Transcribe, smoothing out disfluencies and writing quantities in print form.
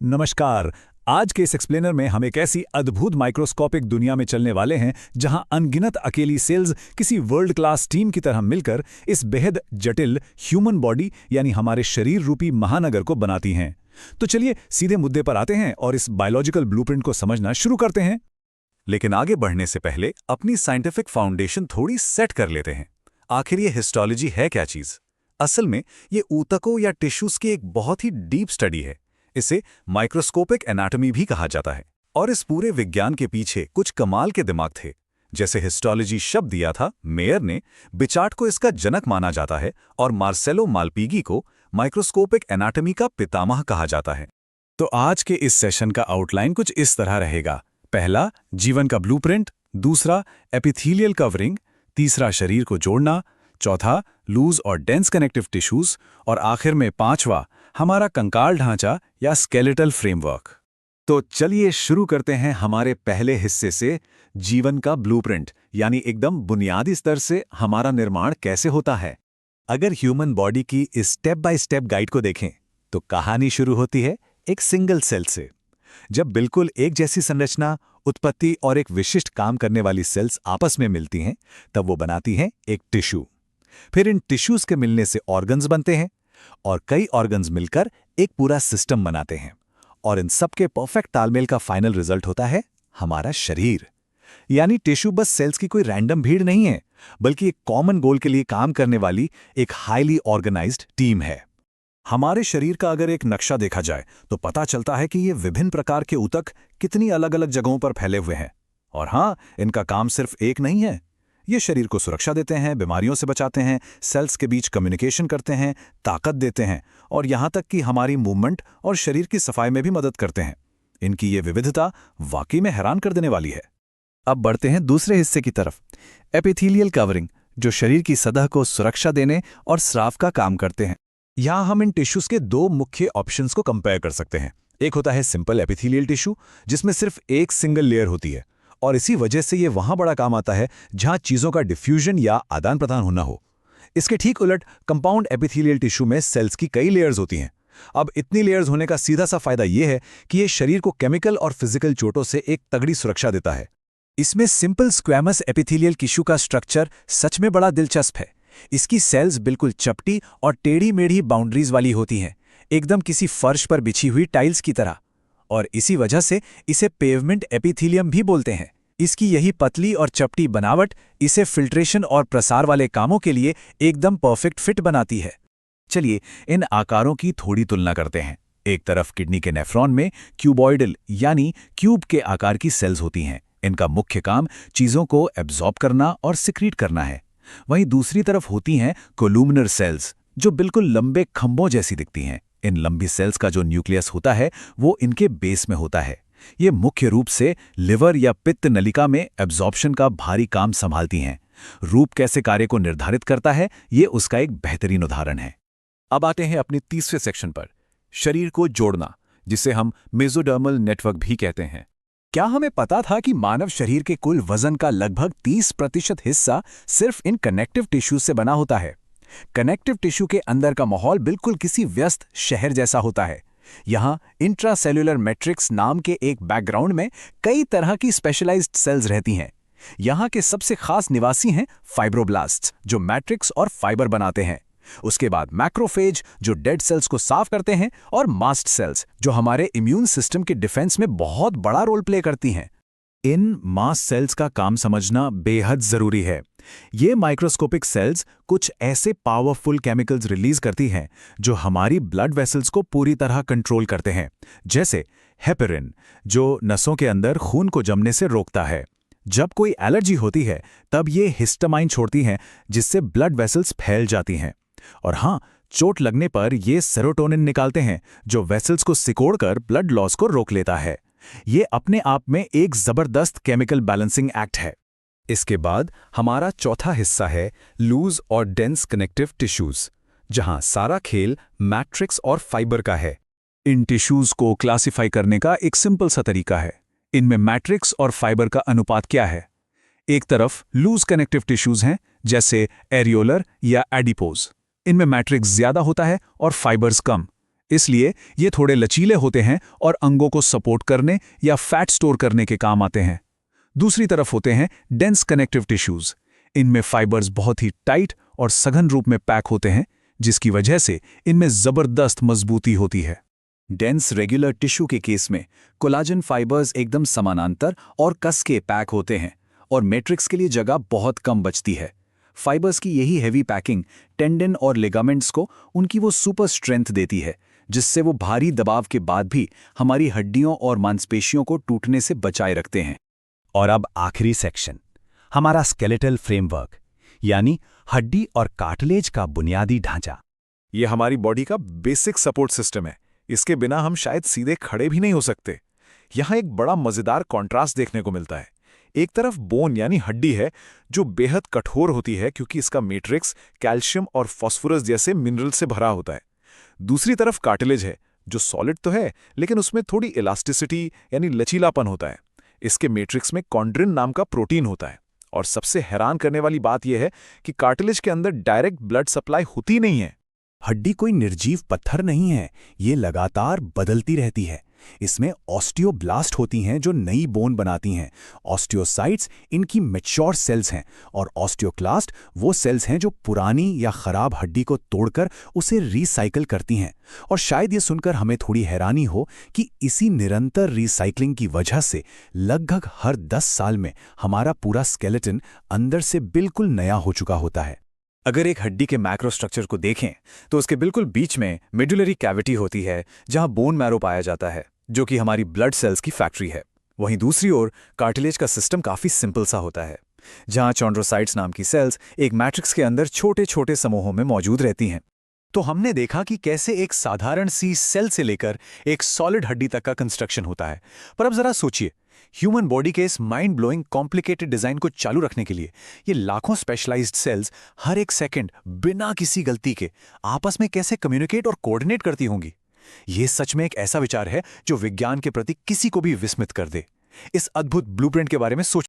नमस्कार। आज के इस एक्सप्लेनर में हम एक ऐसी अद्भुत माइक्रोस्कोपिक दुनिया में चलने वाले हैं जहां अनगिनत अकेली सेल्स किसी वर्ल्ड क्लास टीम की तरह मिलकर इस बेहद जटिल ह्यूमन बॉडी यानी हमारे शरीर रूपी महानगर को बनाती हैं। तो चलिए सीधे मुद्दे पर आते हैं और इस बायोलॉजिकल ब्लूप्रिंट को समझना शुरू करते हैं। लेकिन आगे बढ़ने से पहले अपनी साइंटिफिक फाउंडेशन थोड़ी सेट कर लेते हैं। आखिर ये हिस्टोलॉजी है क्या चीज? असल में ये ऊतकों या टिश्यूज की एक बहुत ही डीप स्टडी है। इसे माइक्रोस्कोपिक एनाटॉमी भी कहा जाता है। और इस पूरे विज्ञान के पीछे कुछ कमाल के दिमाग थे। जैसे हिस्टोलॉजी शब्द दिया था मेयर ने, बिचार्ट को इसका जनक माना जाता है और मार्सेलो मालपीगी को माइक्रोस्कोपिक एनाटॉमी का पितामह कहा जाता है। तो आज के इस सेशन का आउटलाइन कुछ इस तरह रहेगा। पहला, जीवन का ब्लूप्रिंट। दूसरा, एपिथेलियल कवरिंग। तीसरा, शरीर को जोड़ना। चौथा, लूज और डेंस कनेक्टिव टिश्यूज। और आखिर में पांचवा, हमारा कंकाल ढांचा या स्केलेटल फ्रेमवर्क। तो चलिए शुरू करते हैं हमारे पहले हिस्से से, जीवन का ब्लूप्रिंट, यानी एकदम बुनियादी स्तर से हमारा निर्माण कैसे होता है। अगर ह्यूमन बॉडी की इस स्टेप बाय स्टेप गाइड को देखें तो कहानी शुरू होती है एक सिंगल सेल से। जब बिल्कुल एक जैसी संरचना, उत्पत्ति और एक विशिष्ट काम करने वाली सेल्स आपस में मिलती हैं, तब वो बनाती हैं एक टिश्यू। फिर इन टिश्यूज के मिलने से ऑर्गन्स बनते हैं और कई ऑर्गन्स मिलकर एक पूरा सिस्टम बनाते हैं। और इन सबके परफेक्ट तालमेल का फाइनल रिजल्ट होता है हमारा शरीर। यानी टिश्यू बस सेल्स की कोई रैंडम भीड़ नहीं है, बल्कि एक कॉमन गोल के लिए काम करने वाली एक हाईली ऑर्गेनाइज्ड टीम है। हमारे शरीर का अगर एक नक्शा देखा जाए तो पता चलता है कि ये विभिन्न प्रकार के ऊतक कितनी अलग अलग जगहों पर फैले हुए हैं। और हाँ, इनका काम सिर्फ एक नहीं है। ये शरीर को सुरक्षा देते हैं, बीमारियों से बचाते हैं, सेल्स के बीच कम्युनिकेशन करते हैं, ताकत देते हैं और यहाँ तक कि हमारी मूवमेंट और शरीर की सफाई में भी मदद करते हैं। इनकी ये विविधता वाकई में हैरान कर देने वाली है। अब बढ़ते हैं दूसरे हिस्से की तरफ, एपिथेलियल कवरिंग, जो शरीर की सतह को सुरक्षा देने और स्राव का काम करते हैं। यहाँ हम इन टिश्यूज के दो मुख्य ऑप्शंस को कंपेयर कर सकते हैं। एक होता है सिंपल एपिथेलियल टिश्यू, जिसमें सिर्फ एक सिंगल लेयर होती है और इसी वजह से ये वहां बड़ा काम आता है जहां चीजों का डिफ्यूजन या आदान प्रदान होना हो। इसके ठीक उलट कंपाउंड एपिथेलियल टिश्यू में सेल्स की कई लेयर्स होती हैं। अब इतनी लेयर्स होने का सीधा सा फायदा यह है कि ये शरीर को केमिकल और फिजिकल चोटों से एक तगड़ी सुरक्षा देता है। इसमें सिंपल स्क्वैमस एपिथेलियल टिश्यू का स्ट्रक्चर सच में बड़ा दिलचस्प है। इसकी सेल्स बिल्कुल चपटी और टेढ़ी मेढ़ी बाउंड्रीज वाली होती हैं, एकदम किसी फर्श पर बिछी हुई टाइल्स की तरह। और इसी वजह से इसे पेवमेंट एपिथेलियम भी बोलते हैं। इसकी यही पतली और चपटी बनावट इसे फिल्ट्रेशन और प्रसार वाले कामों के लिए एकदम परफेक्ट फिट बनाती है। चलिए इन आकारों की थोड़ी तुलना करते हैं। एक तरफ किडनी के नेफ्रॉन में क्यूबॉइडल यानी क्यूब के आकार की सेल्स होती हैं। इनका मुख्य काम चीजों को एब्जॉर्ब करना और सिक्रीट करना है। वहीं दूसरी तरफ होती हैं कोलुमिनर सेल्स, जो बिल्कुल लंबे खंभों जैसी दिखती हैं। इन लंबी सेल्स का जो न्यूक्लियस होता है वो इनके बेस में होता है। ये मुख्य रूप से लिवर या पित्त नलिका में एब्जॉर्प्शन का भारी काम संभालती हैं। रूप कैसे कार्य को निर्धारित करता है, ये उसका एक बेहतरीन उदाहरण है। अब आते हैं अपने तीसरे सेक्शन पर, शरीर को जोड़ना, जिसे हम मेसोडर्मल नेटवर्क भी कहते हैं। क्या हमें पता था कि मानव शरीर के कुल वजन का लगभग 30% हिस्सा सिर्फ इन कनेक्टिव टिश्यू से बना होता है? कनेक्टिव टिश्यू के अंदर का माहौल बिल्कुल किसी व्यस्त शहर जैसा होता है। यहाँ इंट्रासेल्युलर मैट्रिक्स नाम के एक बैकग्राउंड में कई तरह की स्पेशलाइज्ड सेल्स रहती हैं। यहाँ के सबसे खास निवासी हैं फाइब्रोब्लास्ट्स, जो मैट्रिक्स और फाइबर बनाते हैं। उसके बाद मैक्रोफेज, जो डेड सेल्स को साफ करते हैं, और मास्ट सेल्स, जो हमारे इम्यून सिस्टम के डिफेंस में बहुत बड़ा रोल प्ले करती हैं। इन मास्ट सेल्स का काम समझना बेहद जरूरी है। ये माइक्रोस्कोपिक सेल्स कुछ ऐसे पावरफुल केमिकल्स रिलीज करती हैं जो हमारी ब्लड वेसल्स को पूरी तरह कंट्रोल करते हैं, जैसे हेपेरिन, जो नसों के अंदर खून को जमने से रोकता है। जब कोई एलर्जी होती है तब ये हिस्टामाइन छोड़ती हैं, जिससे ब्लड वेसल्स फैल जाती हैं। और हाँ, चोट लगने पर ये सेरोटोनिन निकालते हैं, जो वेसल्स को सिकोड़कर ब्लड लॉस को रोक लेता है। ये अपने आप में एक जबरदस्त केमिकल बैलेंसिंग एक्ट है। इसके बाद हमारा चौथा हिस्सा है लूज और डेंस कनेक्टिव टिश्यूज, जहां सारा खेल मैट्रिक्स और फाइबर का है। इन टिश्यूज को क्लासिफाई करने का एक सिंपल सा तरीका है। इनमें मैट्रिक्स और फाइबर का अनुपात क्या है? एक तरफ लूज कनेक्टिव टिश्यूज हैं, जैसे एरियोलर या एडिपोज। इनमें मैट्रिक्स ज्यादा होता है और फाइबर्स कम। इसलिए ये थोड़े लचीले होते हैं और अंगों को सपोर्ट करने या फैट स्टोर करने के काम आते हैं। दूसरी तरफ होते हैं डेंस कनेक्टिव टिश्यूज। इनमें फाइबर्स बहुत ही टाइट और सघन रूप में पैक होते हैं, जिसकी वजह से इनमें जबरदस्त मजबूती होती है। डेंस रेगुलर टिश्यू के केस में कोलाजन फाइबर्स एकदम समानांतर और कस के पैक होते हैं और मैट्रिक्स के लिए जगह बहुत कम बचती है। फाइबर्स की यही हेवी पैकिंग टेंडन और लिगामेंट्स को उनकी वो सुपर स्ट्रेंथ देती है, जिससे वो भारी दबाव के बाद भी हमारी हड्डियों और मांसपेशियों को टूटने से बचाए रखते हैं। और अब आखिरी सेक्शन, हमारा स्केलेटल फ्रेमवर्क, यानी हड्डी और कार्टिलेज का बुनियादी ढांचा। ये हमारी बॉडी का बेसिक सपोर्ट सिस्टम है। इसके बिना हम शायद सीधे खड़े भी नहीं हो सकते। यहाँ एक बड़ा मजेदार कॉन्ट्रास्ट देखने को मिलता है। एक तरफ बोन यानी हड्डी है जो बेहद कठोर होती है क्योंकि इसका मैट्रिक्स कैल्शियम और फास्फोरस जैसे मिनरल से भरा होता है। दूसरी तरफ कार्टिलेज है जो सॉलिड तो है लेकिन उसमें थोड़ी इलास्टिसिटी यानी लचीलापन होता है। इसके मैट्रिक्स में कॉन्ड्रिन नाम का प्रोटीन होता है। और सबसे हैरान करने वाली बात यह है कि कार्टिलेज के अंदर डायरेक्ट ब्लड सप्लाई होती नहीं है। हड्डी कोई निर्जीव पत्थर नहीं है, ये लगातार बदलती रहती है। इसमें ऑस्टियोब्लास्ट होती हैं जो नई बोन बनाती हैं। ऑस्टियोसाइट्स इनकी मैच्योर सेल्स हैं और ऑस्टियोक्लास्ट वो सेल्स हैं जो पुरानी या खराब हड्डी को तोड़कर उसे रिसाइकिल करती हैं। और शायद ये सुनकर हमें थोड़ी हैरानी हो कि इसी निरंतर रिसाइकलिंग की वजह से लगभग हर 10 साल में हमारा पूरा स्केलेटन अंदर से बिल्कुल नया हो चुका होता है। अगर एक हड्डी के मैक्रोस्ट्रक्चर को देखें तो उसके बिल्कुल बीच में मेडुलरी कैविटी होती है जहां बोन मैरो पाया जाता है, जो कि हमारी ब्लड सेल्स की फैक्ट्री है। वहीं दूसरी ओर कार्टिलेज का सिस्टम काफी सिंपल सा होता है, जहां चॉन्ड्रोसाइट्स नाम की सेल्स एक मैट्रिक्स के अंदर छोटे छोटे समूहों में मौजूद रहती हैं। तो हमने देखा कि कैसे एक साधारण सी सेल से लेकर एक सॉलिड हड्डी तक का कंस्ट्रक्शन होता है। पर अब जरा सोचिए, ह्यूमन बॉडी के इस माइंड ब्लोइंग कॉम्प्लिकेटेड डिजाइन को चालू रखने के लिए ये लाखों स्पेशलाइज्ड सेल्स हर एक सेकंड बिना किसी गलती के आपस में कैसे कम्युनिकेट और कोऑर्डिनेट करती होंगी। ये सच में एक ऐसा विचार है जो विज्ञान के प्रति किसी को भी विस्मित कर दे। इस अद्भुत ब्लूप्रिंट के बारे में सोच